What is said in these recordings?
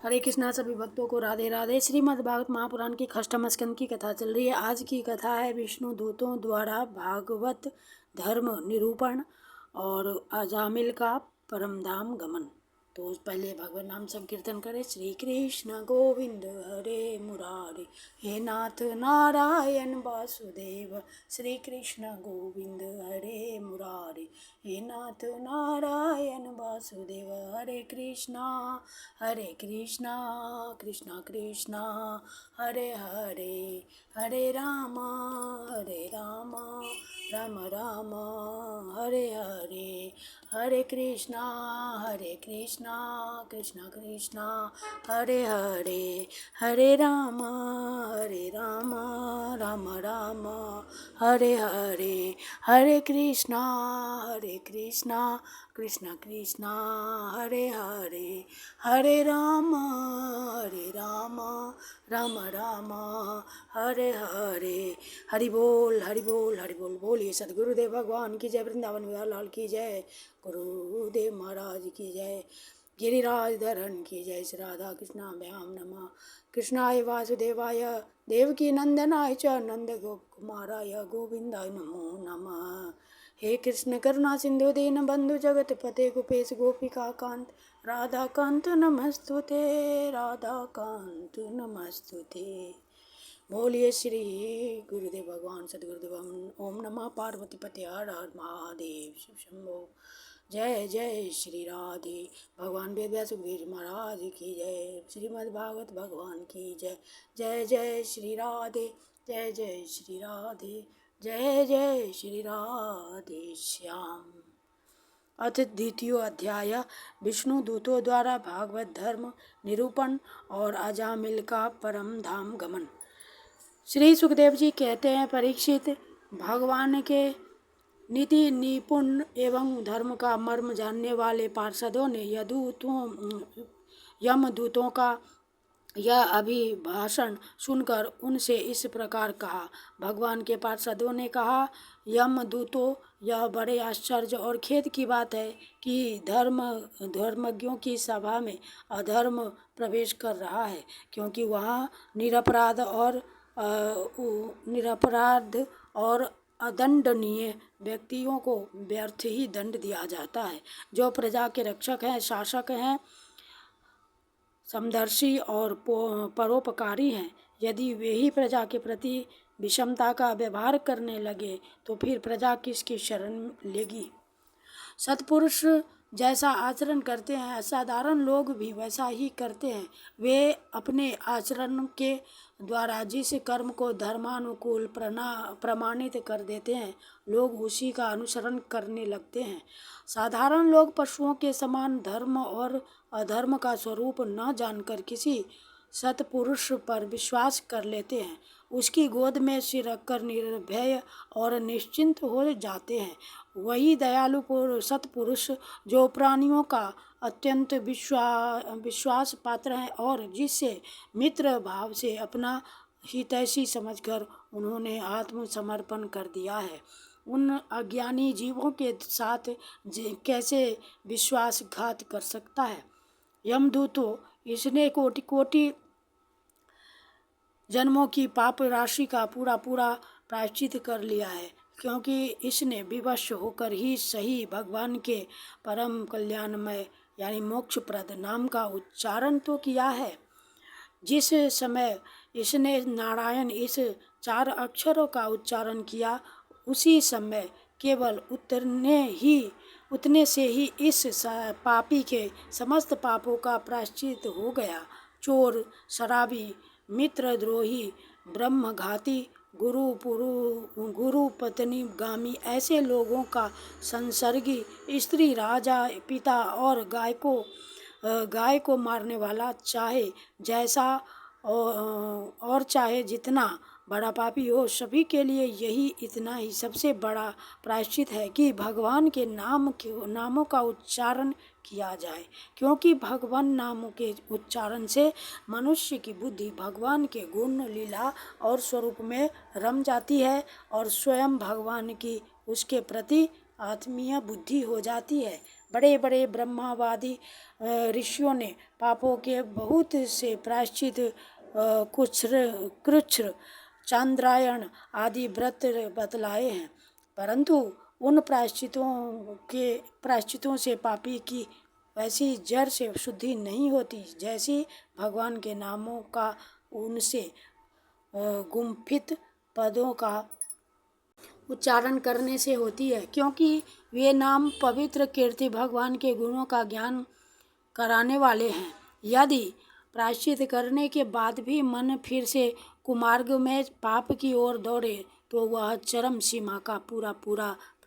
हरे कृष्णा सभी भक्तों को राधे राधे। श्रीमद् भागवत महापुराण की अष्टम स्कंद की कथा चल रही है। आज की कथा है विष्णु दूतों द्वारा भागवत धर्म निरूपण और अजामिल का परमधाम गमन। तो पहले भगवान नाम संकीर्तन करें। श्री कृष्ण गोविंद हरे मुरारे, हे नाथ नारायण वासुदेव। श्री कृष्ण गोविंद हरे मुरारे, हे नाथ नारायण वासुदेव। हरे कृष्णा कृष्णा कृष्णा हरे हरे, हरे राम राम राम हरे हरे। हरे कृष्णा कृष्णा कृष्णा हरे हरे, हरे राम राम राम हरे हरे। हरे कृष्णा कृष्णा कृष्णा हरे हरे, हरे राम राम राम हरे हरे। हरि बोल हरि बोल हरि बोल। बोलिए सदगुरुदेव भगवान की जय। वृंदावन बिहार लाल की जय। गुरुदेव महाराज की जय। गिरिराज धरण की जय। श्री राधा कृष्णाभ्याम नमः। कृष्णाय वासुदेवाय देवकी नंदनाय च नंद गोप कुमाराय गोविंदाय नमो नमः। हे कृष्ण करुणा सिंधु दीन बंधु जगत पते गोपेश गोपिका कांत राधा कांत नमस्तुते, राधा कांत नमस्तुते। बोलिए श्री गुरुदेव भगवान सदगुरुदेव। ओम नमः पार्वती पते हर हर महादेव शिव शंभो। जय जय श्री राधे। भगवान वेद व्यास सुखदेव महाराज की जय। श्रीमद् भागवत भगवान की जय। जय जय श्री राधे, जय जय श्री राधे, जय जय श्री राधे श्याम। अथ द्वितीय अध्याय विष्णु दूतों द्वारा भागवत धर्म निरूपण और अजामिल का परम धाम गमन। श्री सुखदेव जी कहते हैं, परीक्षित, भगवान के नीति निपुण एवं धर्म का मर्म जानने वाले पार्षदों ने यमदूतों का यह अभिभाषण सुनकर उनसे इस प्रकार कहा। भगवान के पार्षदों ने कहा, यमदूतों, यह बड़े आश्चर्य और खेद की बात है कि धर्मज्ञों की सभा में अधर्म प्रवेश कर रहा है, क्योंकि वहाँ निरपराध और अदंडनीय व्यक्तियों को व्यर्थ ही दंड दिया जाता है। जो प्रजा के रक्षक हैं, शासक हैं, समदर्शी और परोपकारी हैं, यदि वे ही प्रजा के प्रति विषमता का व्यवहार करने लगे तो फिर प्रजा किसकी शरण लेगी। सत्पुरुष जैसा आचरण करते हैं, असाधारण लोग भी वैसा ही करते हैं। वे अपने आचरण के द्वारा जिस कर्म को धर्मानुकूल प्रमाणित कर देते हैं, लोग उसी का अनुसरण करने लगते हैं। साधारण लोग पशुओं के समान धर्म और अधर्म का स्वरूप न जानकर किसी सत्पुरुष पर विश्वास कर लेते हैं, उसकी गोद में सिर रखकर निर्भय और निश्चिंत हो जाते हैं। वही दयालु सत्पुरुष जो प्राणियों का अत्यंत विश्वास पात्र है और जिससे मित्र भाव से अपना हितैषी समझकर उन्होंने आत्मसमर्पण कर दिया है, उन अज्ञानी जीवों के साथ कैसे विश्वासघात कर सकता है। यमदूतों, इसने कोटि कोटि जन्मों की पाप राशि का पूरा प्रायश्चित कर लिया है, क्योंकि इसने विवश होकर ही सही भगवान के परम कल्याणमय यानी मोक्षप्रद नाम का उच्चारण तो किया है। जिस समय इसने नारायण इस 4 अक्षरों का उच्चारण किया, उसी समय केवल उतने से ही इस पापी के समस्त पापों का प्रायश्चित हो गया। चोर, शराबी, मित्रद्रोही, ब्रह्मघाती, गुरु पत्नी गामी ऐसे लोगों का संसर्गी, स्त्री, राजा, पिता और गाय को मारने वाला, चाहे जैसा और चाहे जितना बड़ा पापी हो, सभी के लिए यही इतना ही सबसे बड़ा प्रायश्चित है कि भगवान के नामों का उच्चारण किया जाए, क्योंकि भगवान नामों के उच्चारण से मनुष्य की बुद्धि भगवान के गुण, लीला और स्वरूप में रम जाती है और स्वयं भगवान की उसके प्रति आत्मीय बुद्धि हो जाती है। बड़े बड़े ब्रह्मवादी ऋषियों ने पापों के बहुत से प्रायश्चित कृच्छ्र चांद्रायण आदि व्रत बतलाए हैं, परंतु उन प्रायश्चितों से पापी की वैसी जड़ से शुद्धि नहीं होती जैसी भगवान के नामों का उनसे गुम्फित पदों का उच्चारण करने से होती है, क्योंकि वे नाम पवित्र कीर्ति भगवान के गुणों का ज्ञान कराने वाले हैं। यदि प्रायश्चित करने के बाद भी मन फिर से कुमार्ग में पाप की ओर दौड़े तो वह चरम सीमा का पूरा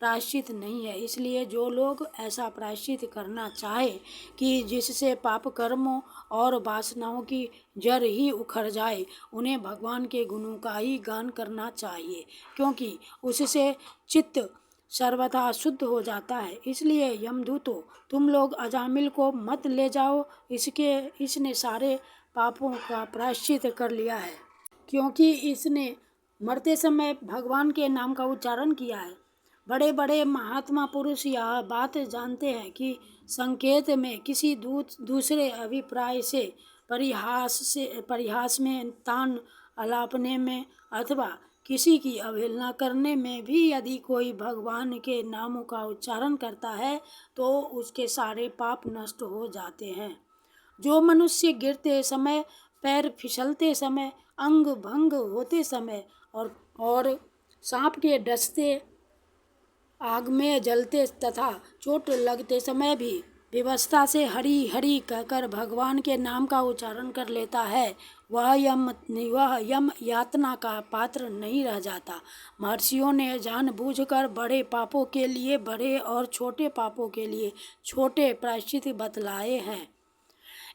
प्रायश्चित नहीं है। इसलिए जो लोग ऐसा प्रायश्चित करना चाहे कि जिससे पाप कर्मों और वासनाओं की जड़ ही उखड़ जाए, उन्हें भगवान के गुणों का ही गान करना चाहिए, क्योंकि उससे चित्त सर्वथा शुद्ध हो जाता है। इसलिए यमदूतों, तुम लोग अजामिल को मत ले जाओ, इसने सारे पापों का प्रायश्चित कर लिया है, क्योंकि इसने मरते समय भगवान के नाम का उच्चारण किया है। बड़े बड़े महात्मा पुरुष यह बात जानते हैं कि संकेत में किसी दूसरे अभिप्राय से परिहास में तान अलापने में अथवा किसी की अवहेलना करने में भी यदि कोई भगवान के नामों का उच्चारण करता है तो उसके सारे पाप नष्ट हो जाते हैं। जो मनुष्य गिरते समय, पैर फिसलते समय, अंग भंग होते समय और सांप के डसते, आग में जलते तथा चोट लगते समय भी विवशता से हरि हरि कहकर भगवान के नाम का उच्चारण कर लेता है, वह यम यातना का पात्र नहीं रह जाता। महर्षियों ने जानबूझकर बड़े पापों के लिए बड़े और छोटे पापों के लिए छोटे प्रायश्चित बतलाए हैं।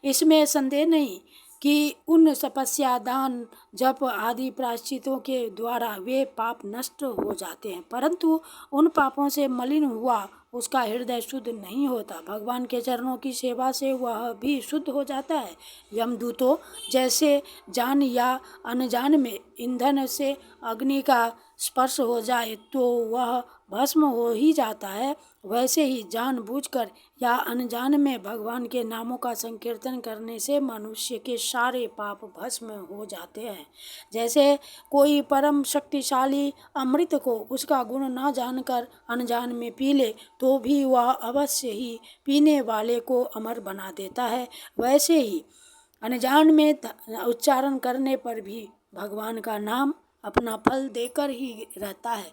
इसमें संदेह नहीं कि उन तपस्या, दान, जप आदि प्रायश्चितों के द्वारा वे पाप नष्ट हो जाते हैं, परंतु उन पापों से मलिन हुआ उसका हृदय शुद्ध नहीं होता। भगवान के चरणों की सेवा से वह भी शुद्ध हो जाता है। यमदूतों, जैसे जान या अनजान में ईंधन से अग्नि का स्पर्श हो जाए तो वह भस्म हो ही जाता है, वैसे ही जानबूझकर या अनजान में भगवान के नामों का संकीर्तन करने से मनुष्य के सारे पाप भस्म हो जाते हैं। जैसे कोई परम शक्तिशाली अमृत को उसका गुण न जानकर अनजान में पी ले तो भी वह अवश्य ही पीने वाले को अमर बना देता है, वैसे ही अनजान में उच्चारण करने पर भी भगवान का नाम अपना फल देकर ही रहता है।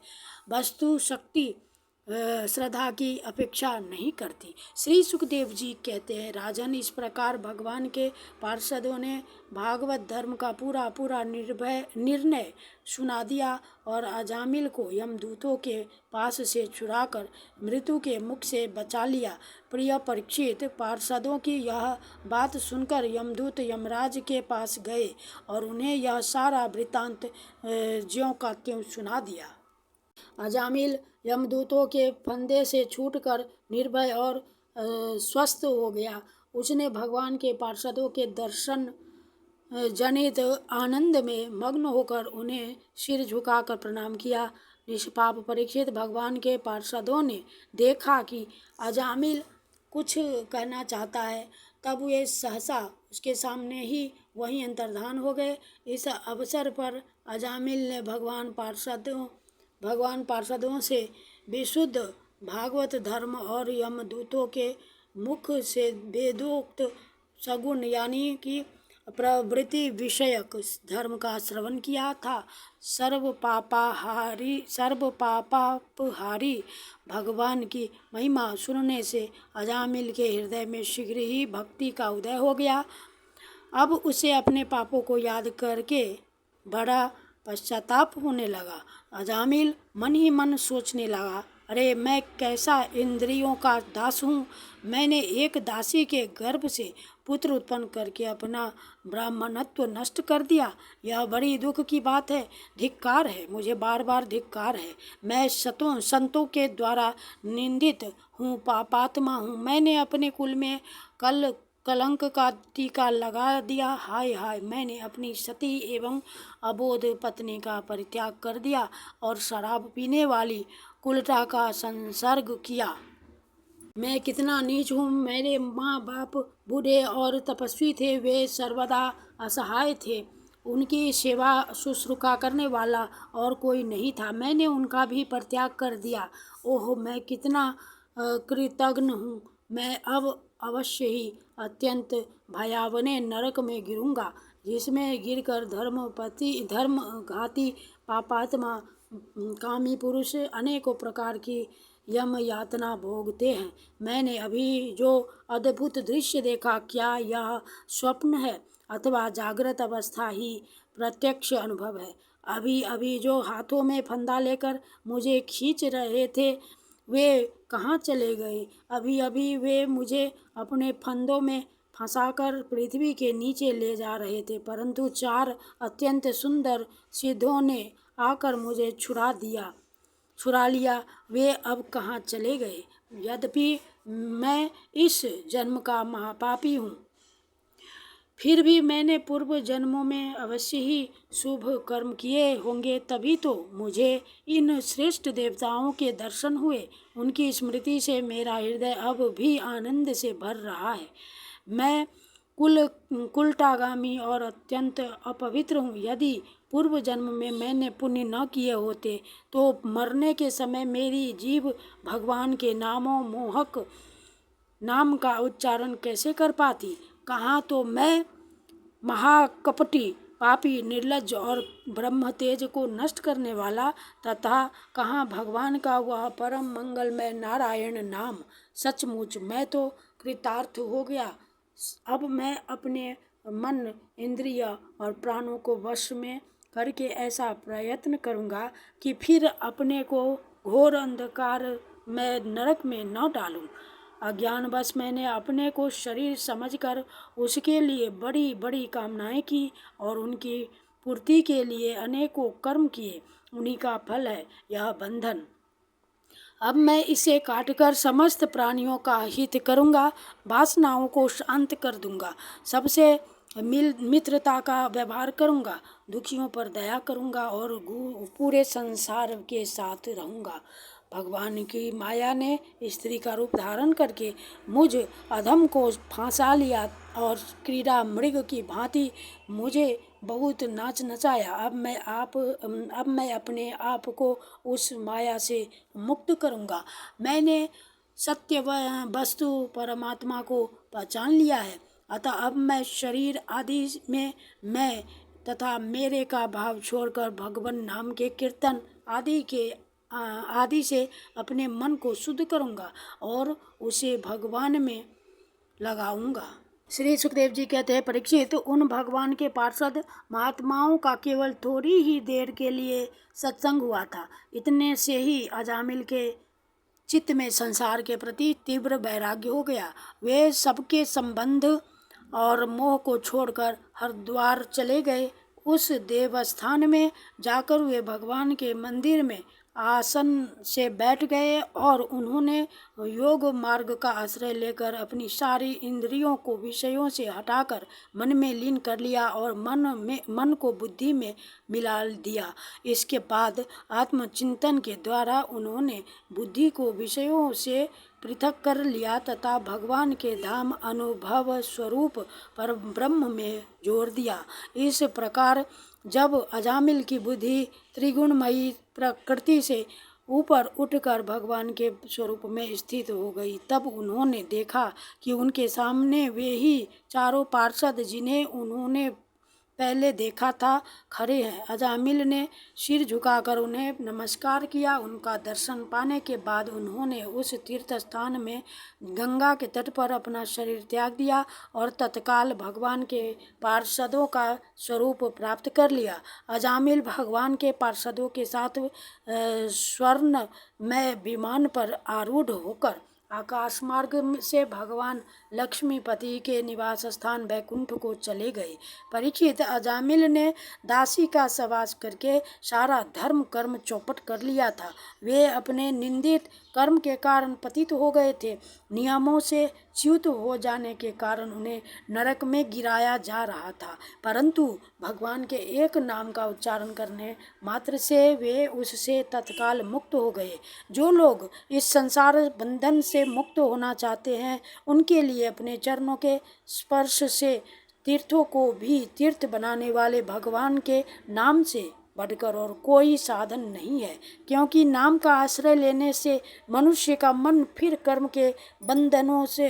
वस्तु शक्ति श्रद्धा की अपेक्षा नहीं करती। श्री सुखदेव जी कहते हैं, राजन, इस प्रकार भगवान के पार्षदों ने भागवत धर्म का पूरा निर्णय सुना दिया और अजामिल को यमदूतों के पास से छुड़ाकर मृत्यु के मुख से बचा लिया। प्रिय परीक्षित, पार्षदों की यह बात सुनकर यमदूत यमराज के पास गए और उन्हें यह सारा वृत्तांत ज्यों का त्यों सुना दिया। अजामिल यमदूतों के फंदे से छूटकर निर्भय और स्वस्थ हो गया। उसने भगवान के पार्षदों के दर्शन जनित आनंद में मग्न होकर उन्हें सिर झुकाकर प्रणाम किया। निष्पाप परीक्षित, भगवान के पार्षदों ने देखा कि अजामिल कुछ कहना चाहता है, तब वे सहसा उसके सामने ही वहीं अंतर्धान हो गए। इस अवसर पर अजामिल ने भगवान पार्षदों से विशुद्ध भागवत धर्म और यमदूतों के मुख से वेदोक्त सगुण यानी कि प्रवृत्ति विषयक धर्म का श्रवण किया था। सर्व पापापहारी भगवान की महिमा सुनने से अजामिल के हृदय में शीघ्र ही भक्ति का उदय हो गया। अब उसे अपने पापों को याद करके बड़ा पश्चाताप होने लगा। अजामिल मन ही मन सोचने लगा, अरे मैं कैसा इंद्रियों का दास हूँ। मैंने एक दासी के गर्भ से पुत्र उत्पन्न करके अपना ब्राह्मणत्व नष्ट कर दिया। यह बड़ी दुख की बात है। धिक्कार है, मुझे बार बार धिक्कार है। मैं संतों के द्वारा निंदित हूँ, पापात्मा हूँ। मैंने अपने कुल में कलंक का टीका लगा दिया। हाय हाय, मैंने अपनी सती एवं अबोध पत्नी का परित्याग कर दिया और शराब पीने वाली कुलटा का संसर्ग किया। मैं कितना नीच हूँ। मेरे माँ बाप बूढ़े और तपस्वी थे, वे सर्वदा असहाय थे। उनकी सेवा शुश्रूषा करने वाला और कोई नहीं था। मैंने उनका भी परित्याग कर दिया। ओह, मैं कितना कृतघ्न हूँ। मैं अब अवश्य ही अत्यंत भयावने नरक में गिरूंगा, जिसमें गिरकर धर्मघाती पापात्मा कामी पुरुष अनेकों प्रकार की यम यातना भोगते हैं। मैंने अभी जो अद्भुत दृश्य देखा, क्या यह स्वप्न है अथवा जागृत अवस्था ही प्रत्यक्ष अनुभव है? अभी अभी जो हाथों में फंदा लेकर मुझे खींच रहे थे, वे कहाँ चले गए? अभी अभी वे मुझे अपने फंदों में फंसाकर पृथ्वी के नीचे ले जा रहे थे, परंतु 4 अत्यंत सुंदर सिद्धों ने आकर मुझे छुड़ा लिया। वे अब कहाँ चले गए? यद्यपि मैं इस जन्म का महापापी हूँ, फिर भी मैंने पूर्व जन्मों में अवश्य ही शुभ कर्म किए होंगे, तभी तो मुझे इन श्रेष्ठ देवताओं के दर्शन हुए। उनकी स्मृति से मेरा हृदय अब भी आनंद से भर रहा है। मैं कुलटागामी और अत्यंत अपवित्र हूँ। यदि पूर्व जन्म में मैंने पुण्य न किए होते तो मरने के समय मेरी जीभ भगवान के मोहक नाम का उच्चारण कैसे कर पाती? कहाँ तो मैं महाकपटी, पापी, निर्लज्ज और ब्रह्म तेज को नष्ट करने वाला, तथा कहाँ भगवान का वह परम मंगलमय नारायण नाम। सचमुच मैं तो कृतार्थ हो गया। अब मैं अपने मन, इंद्रिय और प्राणों को वश में करके ऐसा प्रयत्न करूँगा कि फिर अपने को घोर अंधकार में नरक में न डालूं। अज्ञानवश मैंने अपने को शरीर समझकर उसके लिए बड़ी बड़ी कामनाएं की और उनकी पूर्ति के लिए अनेकों कर्म किए। उन्हीं का फल है यह बंधन। अब मैं इसे काटकर समस्त प्राणियों का हित करूँगा, वासनाओं को शांत कर दूंगा, सबसे मित्रता का व्यवहार करूँगा, दुखियों पर दया करूँगा और पूरे संसार के साथ रहूँगा। भगवान की माया ने स्त्री का रूप धारण करके मुझ अधम को फांसा लिया और क्रीड़ा मृग की भांति मुझे बहुत नाच नचाया। अब मैं अपने आप को उस माया से मुक्त करूँगा। मैंने सत्य वस्तु परमात्मा को पहचान लिया है, अतः अब मैं शरीर आदि में मैं तथा मेरे का भाव छोड़कर भगवान नाम के कीर्तन आदि से अपने मन को शुद्ध करूँगा और उसे भगवान में लगाऊंगा। श्री सुखदेव जी कहते हैं, परीक्षित, उन भगवान के पार्षद महात्माओं का केवल थोड़ी ही देर के लिए सत्संग हुआ था। इतने से ही अजामिल के चित्त में संसार के प्रति तीव्र वैराग्य हो गया। वे सबके संबंध और मोह को छोड़कर हरिद्वार चले गए। उस देवस्थान में जाकर वे भगवान के मंदिर में आसन से बैठ गए और उन्होंने योग मार्ग का आश्रय लेकर अपनी सारी इंद्रियों को विषयों से हटाकर मन में लीन कर लिया और मन को बुद्धि में मिला दिया। इसके बाद आत्मचिंतन के द्वारा उन्होंने बुद्धि को विषयों से पृथक कर लिया तथा भगवान के धाम अनुभव स्वरूप पर ब्रह्म में जोड़ दिया। इस प्रकार जब अजामिल की बुद्धि त्रिगुणमयी प्रकृति से ऊपर उठकर भगवान के स्वरूप में स्थित हो गई, तब उन्होंने देखा कि उनके सामने वे ही चारों पार्षद जिन्हें उन्होंने पहले देखा था खड़े हैं। अजामिल ने सिर झुकाकर उन्हें नमस्कार किया। उनका दर्शन पाने के बाद उन्होंने उस तीर्थ स्थान में गंगा के तट पर अपना शरीर त्याग दिया और तत्काल भगवान के पार्षदों का स्वरूप प्राप्त कर लिया। अजामिल भगवान के पार्षदों के साथ स्वर्ण में विमान पर आरूढ़ होकर आकाश मार्ग से भगवान लक्ष्मीपति के निवास स्थान बैकुंठ को चले गए। परीक्षित, अजामिल ने दासी का सहवास करके सारा धर्म कर्म चौपट कर लिया था। वे अपने निंदित कर्म के कारण पतित हो गए थे। नियमों से च्युत हो जाने के कारण उन्हें नरक में गिराया जा रहा था, परंतु भगवान के एक नाम का उच्चारण करने मात्र से वे उससे तत्काल मुक्त हो गए। जो लोग इस संसार बंधन से मुक्त होना चाहते हैं, उनके लिए अपने चरणों के स्पर्श से तीर्थों को भी तीर्थ बनाने वाले भगवान के नाम से बढ़कर और कोई साधन नहीं है, क्योंकि नाम का आश्रय लेने से मनुष्य का मन फिर कर्म के बंधनों से,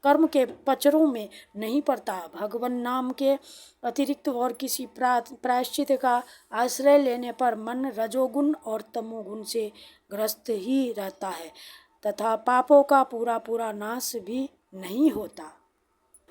कर्म के पचरों में नहीं पड़ता। भगवान नाम के अतिरिक्त और किसी प्रायश्चित का आश्रय लेने पर मन रजोगुण और तमोगुण से ग्रस्त ही रहता है तथा पापों का पूरा पूरा नाश भी नहीं होता।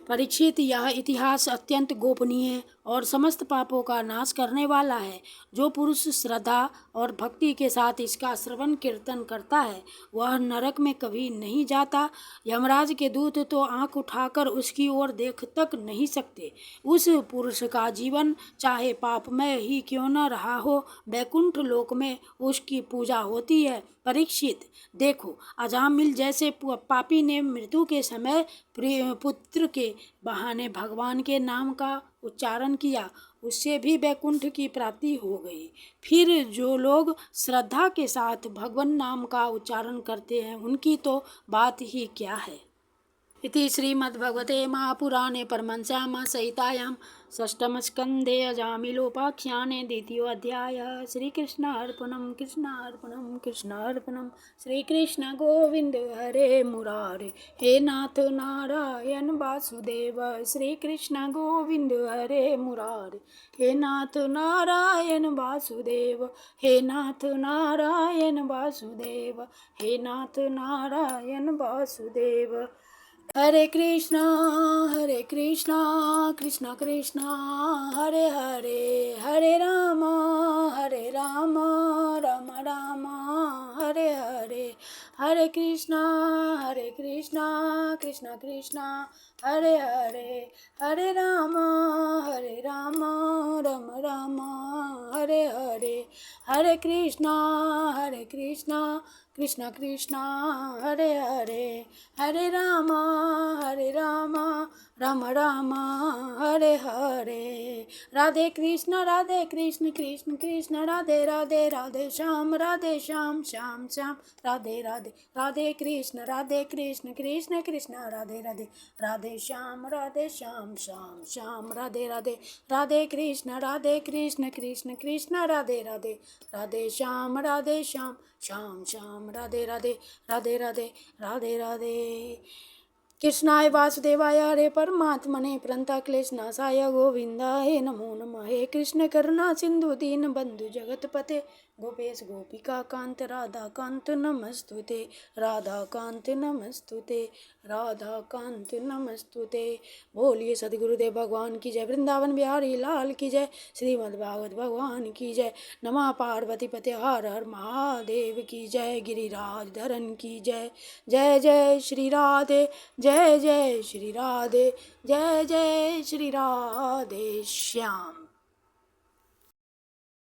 परीक्षित, यह इतिहास अत्यंत गोपनीय और समस्त पापों का नाश करने वाला है। जो पुरुष श्रद्धा और भक्ति के साथ इसका श्रवण कीर्तन करता है, वह नरक में कभी नहीं जाता। यमराज के दूत तो आंख उठाकर उसकी ओर देख तक नहीं सकते। उस पुरुष का जीवन चाहे पापमय ही क्यों न रहा हो, वैकुंठ लोक में उसकी पूजा होती है। परीक्षित, देखो, अजामिल जैसे पापी ने मृत्यु के समय पुत्र के बहाने भगवान के नाम का उच्चारण किया, उससे भी वैकुंठ की प्राप्ति हो गई। फिर जो लोग श्रद्धा के साथ भगवान नाम का उच्चारण करते हैं, उनकी तो बात ही क्या है। इति श्रीमद्भगवते महापुराणे परमहंस्यां संहितायां षष्ठमस्कन्धे अजामिलोपाख्याने द्वितीयोऽध्यायः। श्रीकृष्णार्पणं कृष्णार्पणं कृष्णार्पणं। श्रीकृष्ण गोविंद हरे मुरारे, हे नाथ नारायण वासुदेव। श्रीकृष्ण गोविंद हरे मुरारे, हे नाथ नारायण वासुदेव। हे नाथ नारायण वासुदेव, हे नाथ नारायण वासुदेव। हरे कृष्णा कृष्णा कृष्णा हरे हरे, हरे राम राम राम हरे हरे। हरे कृष्णा कृष्णा कृष्णा हरे हरे, हरे राम राम राम हरे हरे। हरे कृष्णा कृष्णा कृष्णा हरे हरे, हरे राम राम राम हरे हरे। राधे कृष्ण कृष्ण कृष्ण राधे राधे, राधे श्याम श्याम श्याम राधे राधे। राधे कृष्ण कृष्ण कृष्ण राधे राधे, राधे श्याम श्याम श्याम राधे राधे। राधे कृष्ण कृष्ण कृष्ण राधे राधे, राधे श्याम श्याम श्याम राधे राधे। राधे राधे राधे राधे। कृष्णाय वासुदेवाय हरे परमात्मने प्रणतक्लेशनाशाय गोविंदाय नमो नमः। हे कृष्ण करुणा सिंधु दीन बंधु जगतपते, गोपेश गोपिका कांत राधा कांत नमस्तुते, राधा कांत नमस्तुते, राधा कांत नमस्तुते। बोलिए सदगुरुदेव भगवान की जय, वृंदावन बिहारी लाल की जय, श्रीमद् भागवत भगवान की जय। नमः पार्वती पते हर हर महादेव की जय, गिरिराज धरन की जय। जय जय श्री राधे, जय जय श्री राधे, जय जय श्री राधे श्याम।